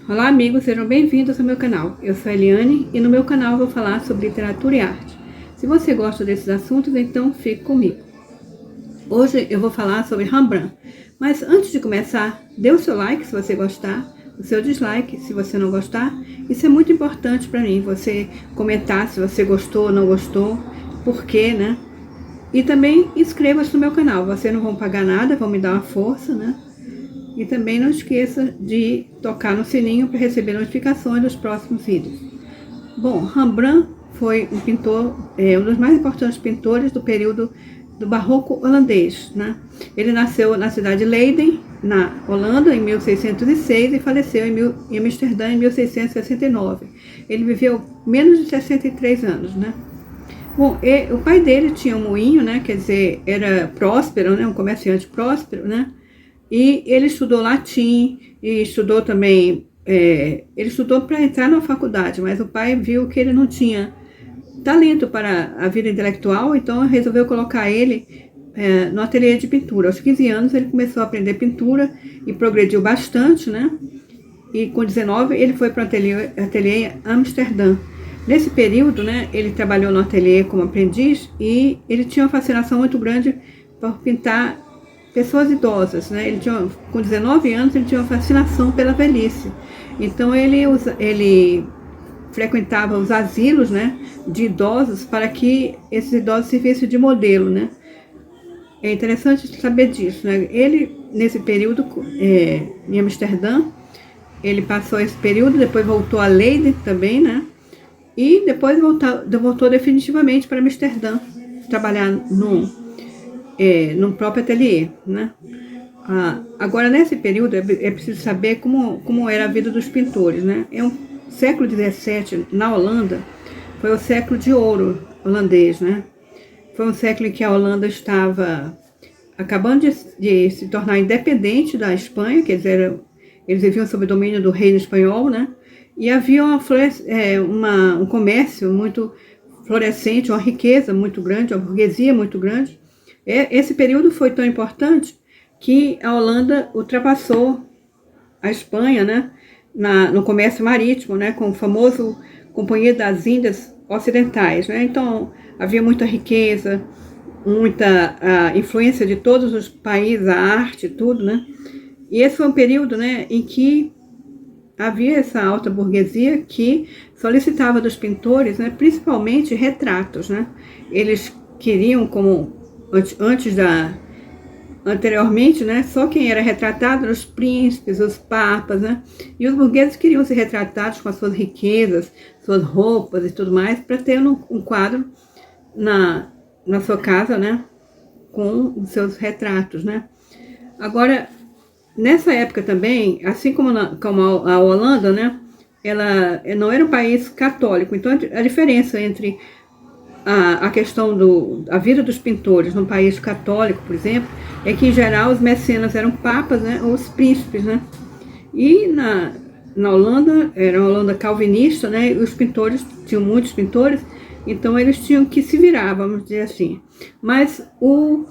Olá amigos, sejam bem-vindos ao meu canal. Eu sou a Eliane e no meu canal eu vou falar sobre literatura e arte. Se você gosta desses assuntos, então fique comigo. Hoje eu vou falar sobre Rembrandt, mas antes de começar, dê o seu like se você gostar, o seu dislike se você não gostar. Isso é muito importante para mim, você comentar se você gostou ou não gostou, por quê, né? E também inscreva-se no meu canal, vocês não vão pagar nada, vão me dar uma força, né? E também não esqueça de tocar no sininho para receber notificações dos próximos vídeos. Bom, Rembrandt foi um pintor, um dos mais importantes pintores do período do barroco holandês, né? Ele nasceu na cidade de Leiden, na Holanda, em 1606 e faleceu em Amsterdã em 1669. Ele viveu menos de 63 anos, né? Bom, o pai dele tinha um moinho, né? Quer dizer, era próspero, né? Um comerciante próspero, né? E ele estudou latim e estudou também, ele estudou para entrar na faculdade, mas o pai viu que ele não tinha talento para a vida intelectual, então resolveu colocar ele no ateliê de pintura. Aos 15 anos ele começou a aprender pintura e progrediu bastante, né? E com 19 ele foi para o ateliê Amsterdã. Nesse período, né, ele trabalhou no ateliê como aprendiz e ele tinha uma fascinação muito grande por pintar pessoas idosas, né? Com 19 anos, ele tinha uma fascinação pela velhice. Então, ele frequentava os asilos, né, de idosos para que esses idosos servissem de modelo, né? É interessante saber disso, né? Ele, nesse período, em Amsterdã, ele passou esse período, depois voltou a Leiden também, né? E depois voltou definitivamente para Amsterdã, trabalhar no próprio ateliê, né? Agora, nesse período, é preciso saber como era a vida dos pintores, né? Século XVII, na Holanda, foi o século de ouro holandês, né? Foi um século em que a Holanda estava acabando de se tornar independente da Espanha, quer dizer, eles viviam sob o domínio do reino espanhol, né? E havia um comércio muito florescente, uma riqueza muito grande, uma burguesia muito grande. Esse período foi tão importante que a Holanda ultrapassou a Espanha, né, no comércio marítimo, né, com o famoso Companhia das Índias Ocidentais, né? Então havia muita riqueza, muita influência de todos os países, a arte, tudo, né? E esse foi um período, né, em que havia essa alta burguesia que solicitava dos pintores, né, principalmente retratos, né? Eles queriam, como anteriormente, né, só quem era retratado eram os príncipes, os papas, né? E os burgueses queriam ser retratados com as suas riquezas, suas roupas e tudo mais, para ter um quadro na sua casa, né, com os seus retratos, né? Agora, nessa época também, assim como a Holanda, né, ela não era um país católico, então a diferença entre a questão da vida dos pintores num país católico, por exemplo, é que em geral os mecenas eram papas, né, ou os príncipes, né? E na Holanda, era uma Holanda calvinista, né, e os pintores, tinham muitos pintores, então eles tinham que se virar, vamos dizer assim. Mas o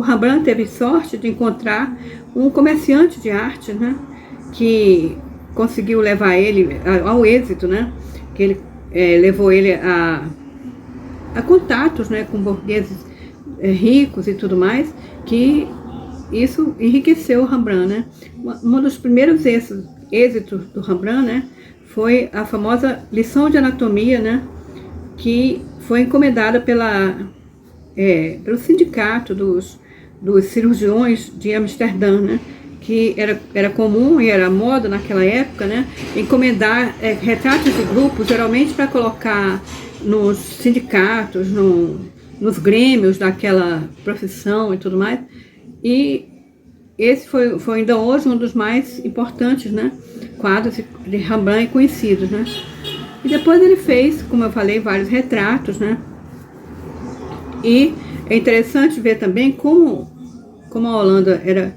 Rembrandt teve sorte de encontrar um comerciante de arte, né, que conseguiu levar ele ao êxito, né, que ele levou ele a contatos, né, com burgueses ricos e tudo mais, que isso enriqueceu o Rembrandt, né? Um dos primeiros êxitos do Rembrandt, né, foi a famosa lição de anatomia, né, que foi encomendada pelo sindicato dos cirurgiões de Amsterdã, né, que era comum e era moda naquela época, né, encomendar retratos de grupos, geralmente para colocar nos sindicatos, nos grêmios daquela profissão e tudo mais. E esse foi ainda hoje um dos mais importantes, né, quadros de Rembrandt conhecidos, né. E depois ele fez, como eu falei, vários retratos, né. E é interessante ver também como a Holanda era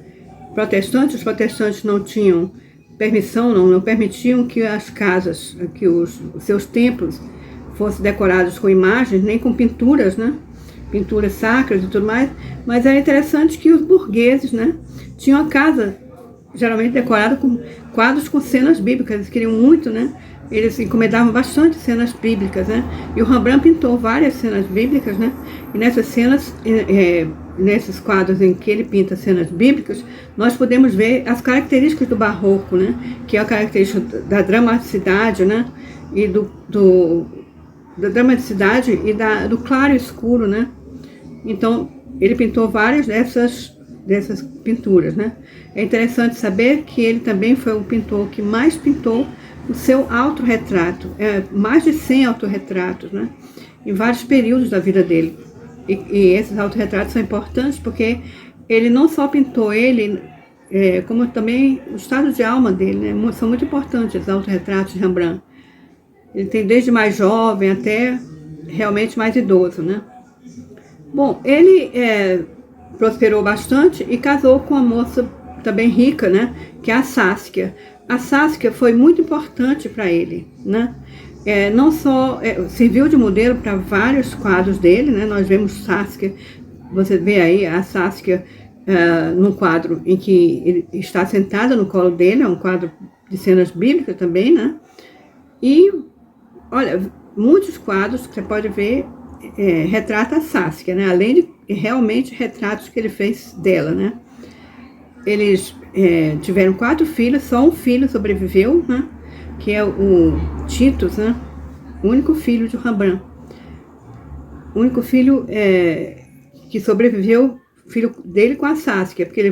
protestante, os protestantes não tinham permissão, não permitiam que as casas, que os seus templos fossem decorados com imagens, nem com pinturas, né? Pinturas sacras e tudo mais. Mas era interessante que os burgueses, né, tinham a casa geralmente decorado com quadros com cenas bíblicas. Eles queriam muito, né? Eles encomendavam bastante cenas bíblicas, né? E o Rembrandt pintou várias cenas bíblicas, né? E nessas cenas, nesses quadros em que ele pinta cenas bíblicas, nós podemos ver as características do barroco, né? Que é a característica da dramaticidade, né? E da dramaticidade e do claro e escuro, né? Então, ele pintou várias dessas pinturas, né? É interessante saber que ele também foi o pintor que mais pintou o seu autorretrato, mais de 100 autorretratos, né? Em vários períodos da vida dele. E esses autorretratos são importantes porque ele não só pintou ele, como também o estado de alma dele, né? São muito importantes os autorretratos de Rembrandt. Ele tem desde mais jovem até realmente mais idoso, né? Bom, ele prosperou bastante e casou com uma moça também rica, né? Que é a Saskia. A Saskia foi muito importante para ele, né? Não só serviu de modelo para vários quadros dele, né? Nós vemos Saskia, você vê aí a Saskia num quadro em que ele está sentada no colo dele, é um quadro de cenas bíblicas também, né? E, olha, muitos quadros que você pode ver retrata a Saskia, né? Além de realmente retratos que ele fez dela, né? Eles tiveram 4 filhos, só um filho sobreviveu, né? Que é o Titus, né? O único filho de Rembrandt. O único filho que sobreviveu, filho dele com a Saskia, porque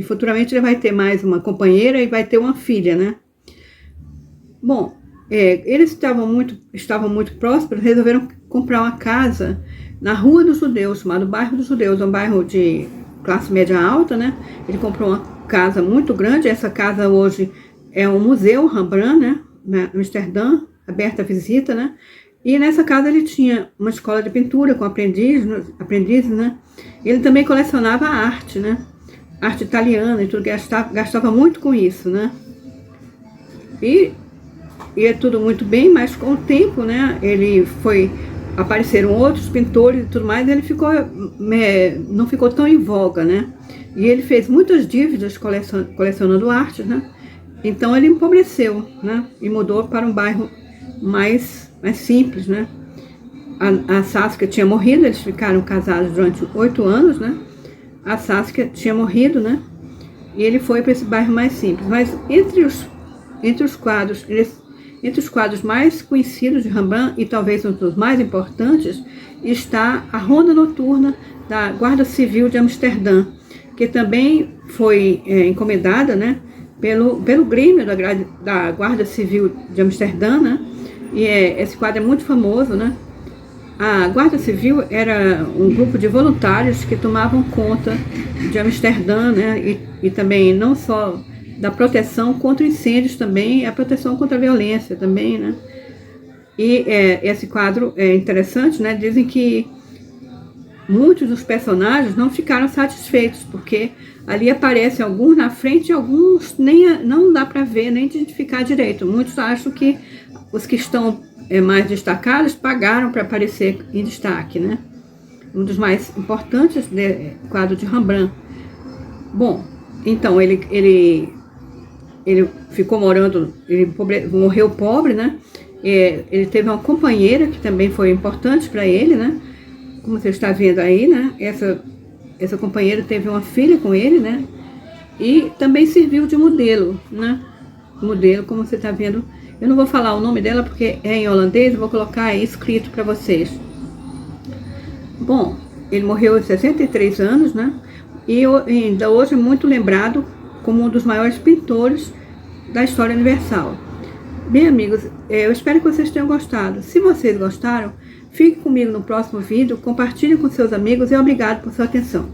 futuramente ele vai ter mais uma companheira e vai ter uma filha, né? Bom, eles estavam muito prósperos, resolveram comprar uma casa na Rua dos Judeus, chamado Bairro dos Judeus, um bairro de classe média alta, né? Ele comprou uma casa muito grande. Essa casa hoje é um museu Rembrandt, né? Em Amsterdã, aberta à visita, né? E nessa casa ele tinha uma escola de pintura com aprendizes, né? Ele também colecionava arte, né? Arte italiana e tudo, gastava muito com isso, né? E é tudo muito bem, mas com o tempo, né? Apareceram outros pintores e tudo mais, ele não ficou tão em voga, né? E ele fez muitas dívidas colecionando arte, né? Então ele empobreceu, né? E mudou para um bairro mais simples, né? A Saskia tinha morrido, eles ficaram casados durante 8 anos, né? A Saskia tinha morrido, né? E ele foi para esse bairro mais simples. Mas entre os quadros mais conhecidos de Rembrandt, e talvez um dos mais importantes, está a Ronda Noturna da Guarda Civil de Amsterdã, que também foi encomendada, né, pelo Grêmio da Guarda Civil de Amsterdã, né? E esse quadro é muito famoso, né? A Guarda Civil era um grupo de voluntários que tomavam conta de Amsterdã, né? E também não só da proteção contra incêndios também, a proteção contra a violência também, né? E esse quadro é interessante, né? Dizem que muitos dos personagens não ficaram satisfeitos, porque ali aparecem alguns na frente e alguns não dá para ver, nem identificar direito. Muitos acham que os que estão mais destacados pagaram para aparecer em destaque, né? Um dos mais importantes quadro de Rembrandt. Bom, então ele ficou ele morreu pobre, né? Ele teve uma companheira que também foi importante para ele, né? Como você está vendo aí, né? Essa companheira teve uma filha com ele, né? E também serviu de modelo, né? Modelo, como você está vendo. Eu não vou falar o nome dela porque é em holandês, eu vou colocar aí escrito para vocês. Bom, ele morreu aos 63 anos, né? E ainda hoje é muito lembrado como um dos maiores pintores da história universal. Bem, amigos, eu espero que vocês tenham gostado. Se vocês gostaram, fique comigo no próximo vídeo, compartilhe com seus amigos e obrigado por sua atenção.